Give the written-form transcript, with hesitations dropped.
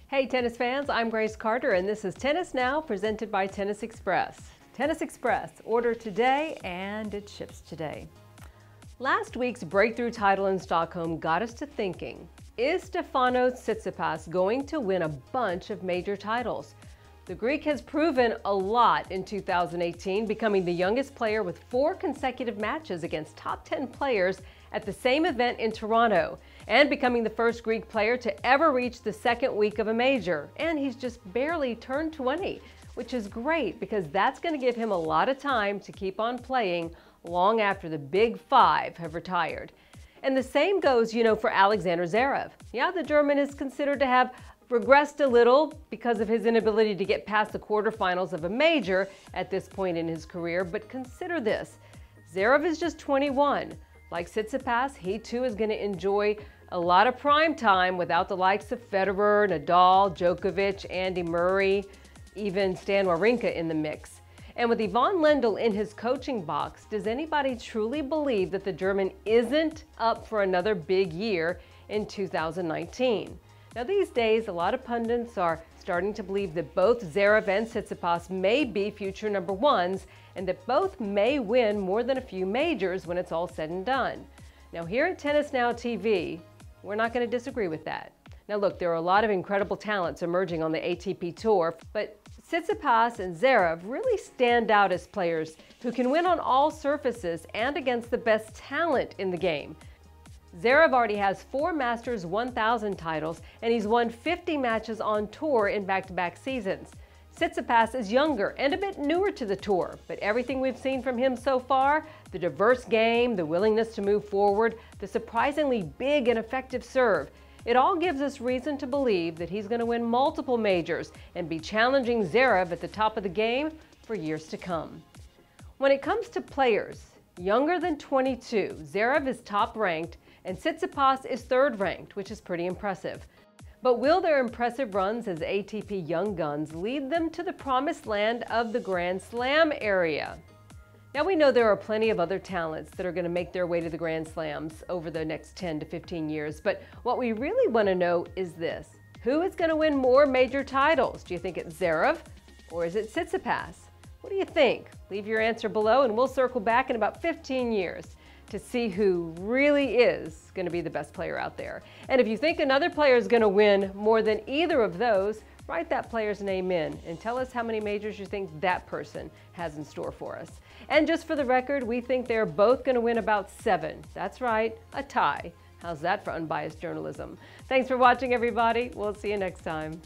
Hey tennis fans, I'm Grace Carter and this is Tennis Now presented by Tennis Express. Tennis Express, order today and it ships today. Last week's breakthrough title in Stockholm got us to thinking, is Stefanos Tsitsipas going to win a bunch of major titles? The Greek has proven a lot in 2018, becoming the youngest player with 4 consecutive matches against top 10 players at the same event in Toronto, and becoming the first Greek player to ever reach the second week of a major. And he's just barely turned 20, which is great because that's going to give him a lot of time to keep on playing long after the big 5 have retired. And the same goes, for Alexander Zverev. Yeah, the German is considered to have regressed a little because of his inability to get past the quarterfinals of a major at this point in his career, but consider this, Zverev is just 21. Like Tsitsipas, he too is going to enjoy a lot of prime time without the likes of Federer, Nadal, Djokovic, Andy Murray, even Stan Wawrinka in the mix. And with Yvonne Lendl in his coaching box, does anybody truly believe that the German isn't up for another big year in 2019? Now these days, a lot of pundits are starting to believe that both Zverev and Tsitsipas may be future number ones and that both may win more than a few majors when it's all said and done. Now here at Tennis Now TV, we're not going to disagree with that. Now look, there are a lot of incredible talents emerging on the ATP Tour, but Tsitsipas and Zverev really stand out as players who can win on all surfaces and against the best talent in the game. Zverev already has 4 Masters 1000 titles and he's won 50 matches on tour in back-to-back seasons. Tsitsipas is younger and a bit newer to the tour, but everything we've seen from him so far, the diverse game, the willingness to move forward, the surprisingly big and effective serve, it all gives us reason to believe that he's going to win multiple majors and be challenging Zverev at the top of the game for years to come. When it comes to players younger than 22, Zverev is top ranked and Tsitsipas is 3rd ranked, which is pretty impressive. But will their impressive runs as ATP young guns lead them to the promised land of the Grand Slam area? Now we know there are plenty of other talents that are going to make their way to the Grand Slams over the next 10 to 15 years, but what we really want to know is this. Who is going to win more major titles? Do you think it's Zverev or is it Tsitsipas? What do you think? Leave your answer below and we'll circle back in about 15 years to see who really is going to be the best player out there. And if you think another player is going to win more than either of those, write that player's name in and tell us how many majors you think that person has in store for us. And just for the record, we think they're both going to win about 7. That's right, a tie. How's that for unbiased journalism? Thanks for watching, everybody. We'll see you next time.